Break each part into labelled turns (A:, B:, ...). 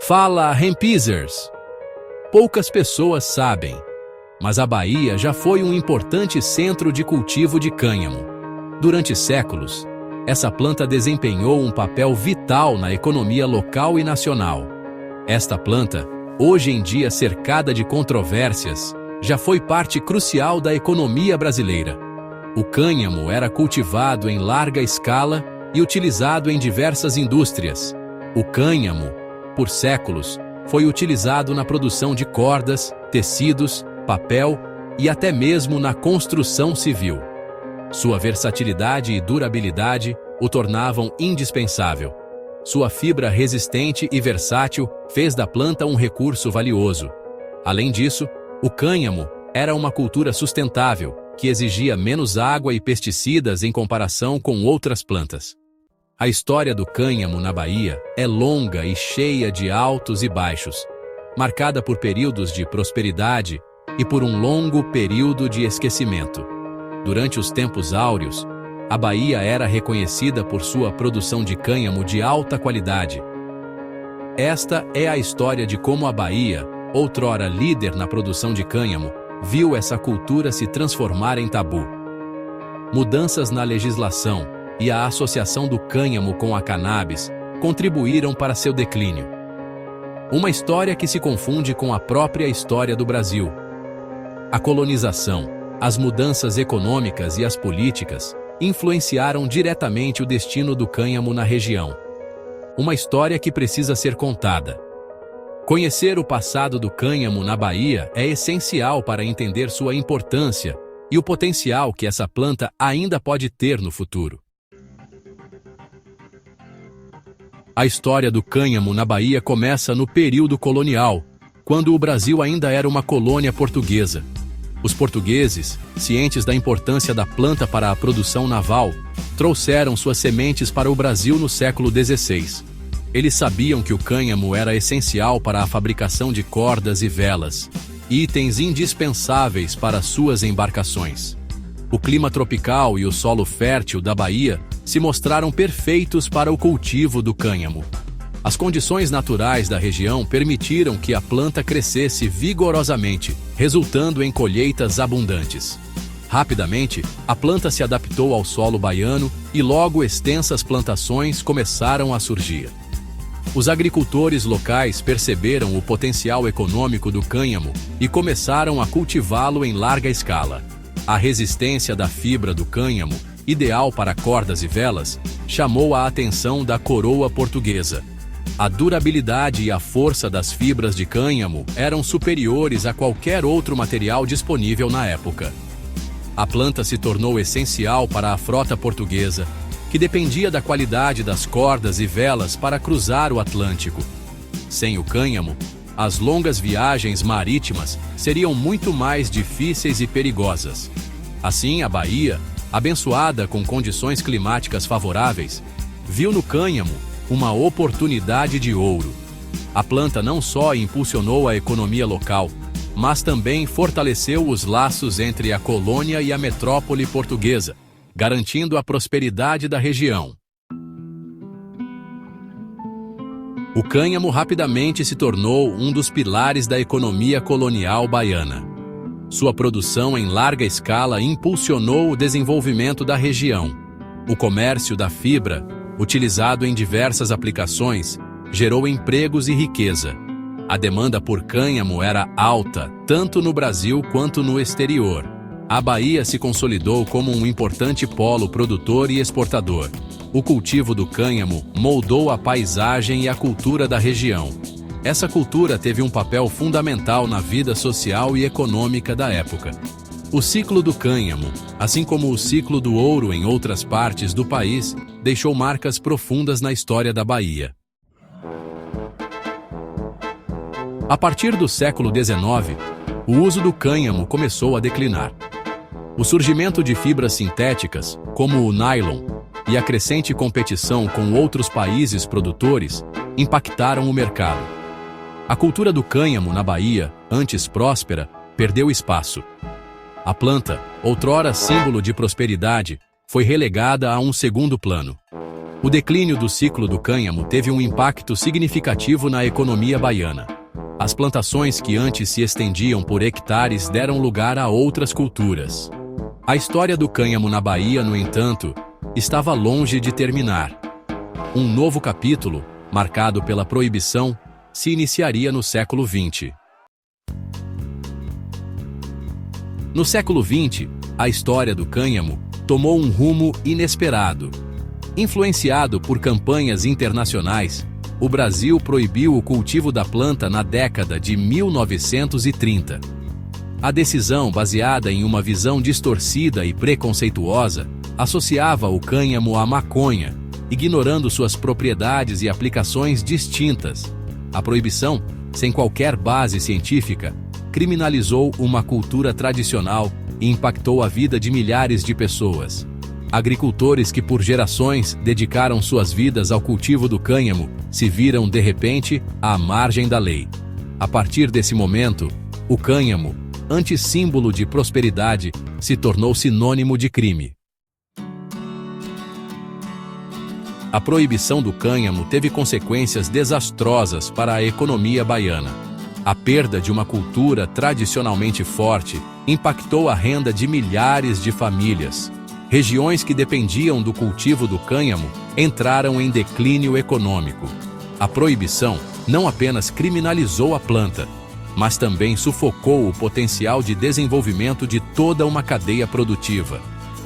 A: Fala, Hempizers! Poucas pessoas sabem, mas a Bahia já foi um importante centro de cultivo de cânhamo. Durante séculos, essa planta desempenhou um papel vital na economia local e nacional. Esta planta, hoje em dia cercada de controvérsias, já foi parte crucial da economia brasileira. O cânhamo era cultivado em larga escala e utilizado em diversas indústrias. O cânhamo, por séculos, foi utilizado na produção de cordas, tecidos, papel e até mesmo na construção civil. Sua versatilidade e durabilidade o tornavam indispensável. Sua fibra resistente e versátil fez da planta um recurso valioso. Além disso, o cânhamo era uma cultura sustentável, que exigia menos água e pesticidas em comparação com outras plantas. A história do cânhamo na Bahia é longa e cheia de altos e baixos, marcada por períodos de prosperidade e por um longo período de esquecimento. Durante os tempos áureos, a Bahia era reconhecida por sua produção de cânhamo de alta qualidade. Esta é a história de como a Bahia, outrora líder na produção de cânhamo, viu essa cultura se transformar em tabu. Mudanças na legislação e a associação do cânhamo com a cannabis contribuíram para seu declínio. Uma história que se confunde com a própria história do Brasil. A colonização, as mudanças econômicas e as políticas influenciaram diretamente o destino do cânhamo na região. Uma história que precisa ser contada. Conhecer o passado do cânhamo na Bahia é essencial para entender sua importância e o potencial que essa planta ainda pode ter no futuro. A história do cânhamo na Bahia começa no período colonial, quando o Brasil ainda era uma colônia portuguesa. Os portugueses, cientes da importância da planta para a produção naval, trouxeram suas sementes para o Brasil no século XVI. Eles sabiam que o cânhamo era essencial para a fabricação de cordas e velas, itens indispensáveis para suas embarcações. O clima tropical e o solo fértil da Bahia se mostraram perfeitos para o cultivo do cânhamo. As condições naturais da região permitiram que a planta crescesse vigorosamente, resultando em colheitas abundantes. Rapidamente, a planta se adaptou ao solo baiano e logo extensas plantações começaram a surgir. Os agricultores locais perceberam o potencial econômico do cânhamo e começaram a cultivá-lo em larga escala. A resistência da fibra do cânhamo, ideal para cordas e velas, chamou a atenção da coroa portuguesa. A durabilidade e a força das fibras de cânhamo eram superiores a qualquer outro material disponível na época. A planta se tornou essencial para a frota portuguesa, que dependia da qualidade das cordas e velas para cruzar o Atlântico. Sem o cânhamo, as longas viagens marítimas seriam muito mais difíceis e perigosas. Assim, a Bahia, abençoada com condições climáticas favoráveis, viu no cânhamo uma oportunidade de ouro. A planta não só impulsionou a economia local, mas também fortaleceu os laços entre a colônia e a metrópole portuguesa, garantindo a prosperidade da região. O cânhamo rapidamente se tornou um dos pilares da economia colonial baiana. Sua produção em larga escala impulsionou o desenvolvimento da região. O comércio da fibra, utilizado em diversas aplicações, gerou empregos e riqueza. A demanda por cânhamo era alta, tanto no Brasil quanto no exterior. A Bahia se consolidou como um importante polo produtor e exportador. O cultivo do cânhamo moldou a paisagem e a cultura da região. Essa cultura teve um papel fundamental na vida social e econômica da época. O ciclo do cânhamo, assim como o ciclo do ouro em outras partes do país, deixou marcas profundas na história da Bahia. A partir do século XIX, o uso do cânhamo começou a declinar. O surgimento de fibras sintéticas, como o nylon, e a crescente competição com outros países produtores impactaram o mercado. A cultura do cânhamo na Bahia, antes próspera, perdeu espaço. A planta, outrora símbolo de prosperidade, foi relegada a um segundo plano. O declínio do ciclo do cânhamo teve um impacto significativo na economia baiana. As plantações que antes se estendiam por hectares deram lugar a outras culturas. A história do cânhamo na Bahia, no entanto, estava longe de terminar. Um novo capítulo, marcado pela proibição, se iniciaria no século XX. No século XX, a história do cânhamo tomou um rumo inesperado. Influenciado por campanhas internacionais, o Brasil proibiu o cultivo da planta na década de 1930. A decisão, baseada em uma visão distorcida e preconceituosa, associava o cânhamo à maconha, ignorando suas propriedades e aplicações distintas. A proibição, sem qualquer base científica, criminalizou uma cultura tradicional e impactou a vida de milhares de pessoas. Agricultores que por gerações dedicaram suas vidas ao cultivo do cânhamo se viram, de repente, à margem da lei. A partir desse momento, o cânhamo, antissímbolo de prosperidade, se tornou sinônimo de crime. A proibição do cânhamo teve consequências desastrosas para a economia baiana. A perda de uma cultura tradicionalmente forte impactou a renda de milhares de famílias. Regiões que dependiam do cultivo do cânhamo entraram em declínio econômico. A proibição não apenas criminalizou a planta, mas também sufocou o potencial de desenvolvimento de toda uma cadeia produtiva.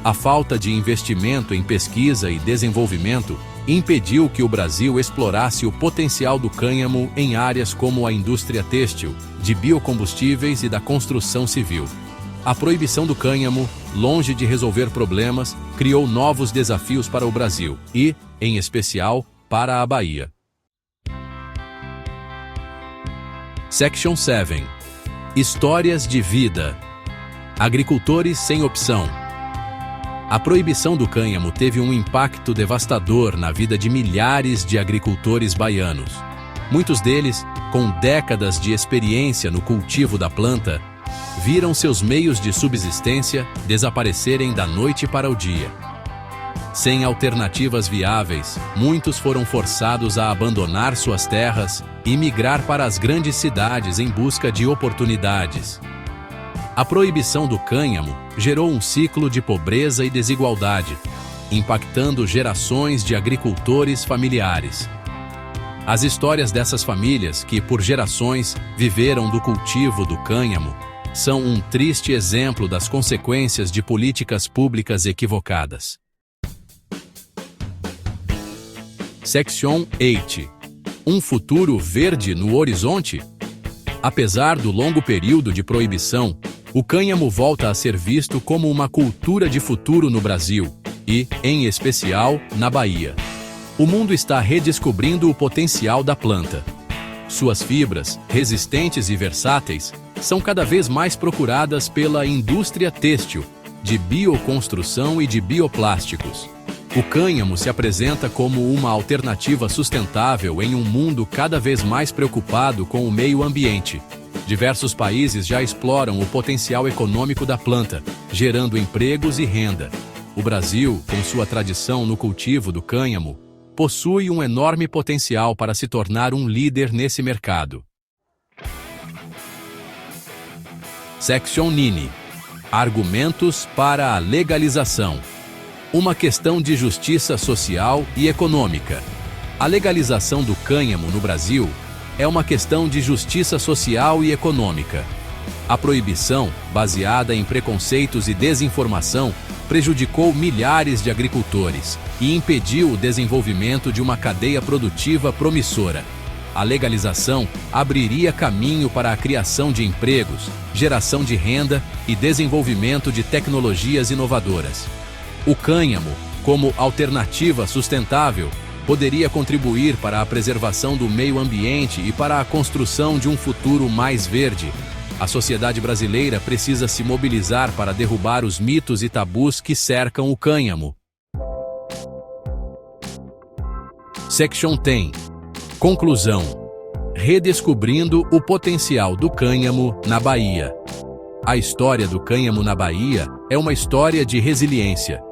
A: A falta de investimento em pesquisa e desenvolvimento impediu que o Brasil explorasse o potencial do cânhamo em áreas como a indústria têxtil, de biocombustíveis e da construção civil. A proibição do cânhamo, longe de resolver problemas, criou novos desafios para o Brasil e, em especial, para a Bahia. Section 7. Histórias de vida. Agricultores sem opção. A proibição do cânhamo teve um impacto devastador na vida de milhares de agricultores baianos. Muitos deles, com décadas de experiência no cultivo da planta, viram seus meios de subsistência desaparecerem da noite para o dia. Sem alternativas viáveis, muitos foram forçados a abandonar suas terras e migrar para as grandes cidades em busca de oportunidades. A proibição do cânhamo gerou um ciclo de pobreza e desigualdade, impactando gerações de agricultores familiares. As histórias dessas famílias que, por gerações, viveram do cultivo do cânhamo, são um triste exemplo das consequências de políticas públicas equivocadas. Section 8. Um futuro verde no horizonte? Apesar do longo período de proibição, o cânhamo volta a ser visto como uma cultura de futuro no Brasil e, em especial, na Bahia. O mundo está redescobrindo o potencial da planta. Suas fibras, resistentes e versáteis, são cada vez mais procuradas pela indústria têxtil, de bioconstrução e de bioplásticos. O cânhamo se apresenta como uma alternativa sustentável em um mundo cada vez mais preocupado com o meio ambiente. Diversos países já exploram o potencial econômico da planta, gerando empregos e renda. O Brasil, com sua tradição no cultivo do cânhamo, possui um enorme potencial para se tornar um líder nesse mercado. Section 9. Argumentos para a legalização. Uma questão de justiça social e econômica. A legalização do cânhamo no Brasil é uma questão de justiça social e econômica. A proibição, baseada em preconceitos e desinformação, prejudicou milhares de agricultores e impediu o desenvolvimento de uma cadeia produtiva promissora. A legalização abriria caminho para a criação de empregos, geração de renda e desenvolvimento de tecnologias inovadoras. O cânhamo, como alternativa sustentável, poderia contribuir para a preservação do meio ambiente e para a construção de um futuro mais verde. A sociedade brasileira precisa se mobilizar para derrubar os mitos e tabus que cercam o cânhamo. Section 10. Conclusão. Redescobrindo o potencial do cânhamo na Bahia. A história do cânhamo na Bahia é uma história de resiliência.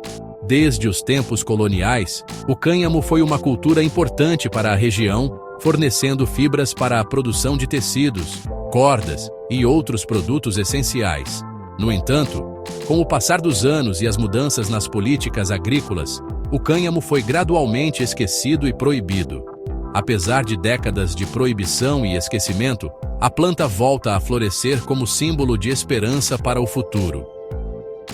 A: Desde os tempos coloniais, o cânhamo foi uma cultura importante para a região, fornecendo fibras para a produção de tecidos, cordas e outros produtos essenciais. No entanto, com o passar dos anos e as mudanças nas políticas agrícolas, o cânhamo foi gradualmente esquecido e proibido. Apesar de décadas de proibição e esquecimento, a planta volta a florescer como símbolo de esperança para o futuro.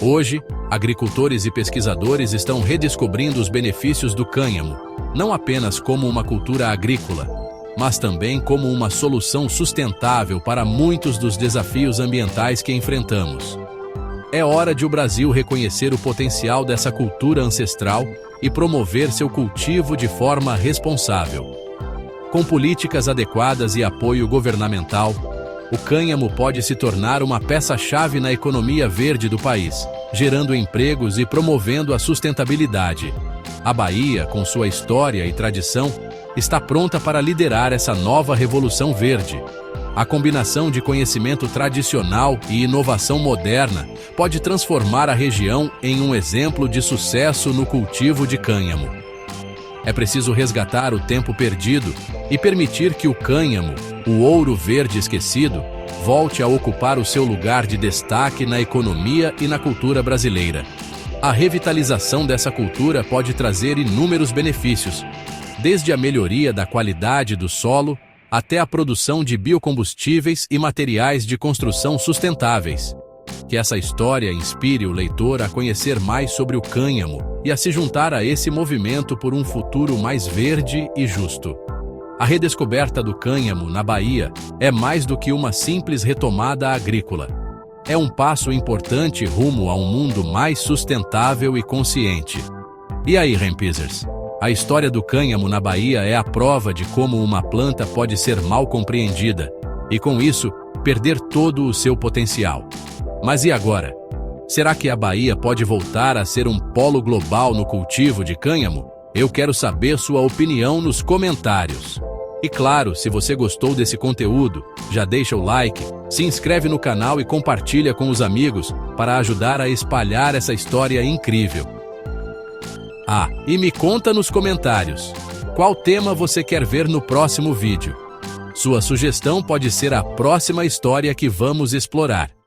A: Hoje, agricultores e pesquisadores estão redescobrindo os benefícios do cânhamo, não apenas como uma cultura agrícola, mas também como uma solução sustentável para muitos dos desafios ambientais que enfrentamos. É hora de o Brasil reconhecer o potencial dessa cultura ancestral e promover seu cultivo de forma responsável. Com políticas adequadas e apoio governamental, o cânhamo pode se tornar uma peça-chave na economia verde do país, gerando empregos e promovendo a sustentabilidade. A Bahia, com sua história e tradição, está pronta para liderar essa nova revolução verde. A combinação de conhecimento tradicional e inovação moderna pode transformar a região em um exemplo de sucesso no cultivo de cânhamo. É preciso resgatar o tempo perdido e permitir que o cânhamo, o ouro verde esquecido, volte a ocupar o seu lugar de destaque na economia e na cultura brasileira. A revitalização dessa cultura pode trazer inúmeros benefícios, desde a melhoria da qualidade do solo até a produção de biocombustíveis e materiais de construção sustentáveis. Que essa história inspire o leitor a conhecer mais sobre o cânhamo e a se juntar a esse movimento por um futuro mais verde e justo. A redescoberta do cânhamo na Bahia é mais do que uma simples retomada agrícola. É um passo importante rumo a um mundo mais sustentável e consciente. E aí, Rampizers? A história do cânhamo na Bahia é a prova de como uma planta pode ser mal compreendida e, com isso, perder todo o seu potencial. Mas e agora? Será que a Bahia pode voltar a ser um polo global no cultivo de cânhamo? Eu quero saber sua opinião nos comentários. E claro, se você gostou desse conteúdo, já deixa o like, se inscreve no canal e compartilha com os amigos para ajudar a espalhar essa história incrível. Ah, e me conta nos comentários, qual tema você quer ver no próximo vídeo? Sua sugestão pode ser a próxima história que vamos explorar.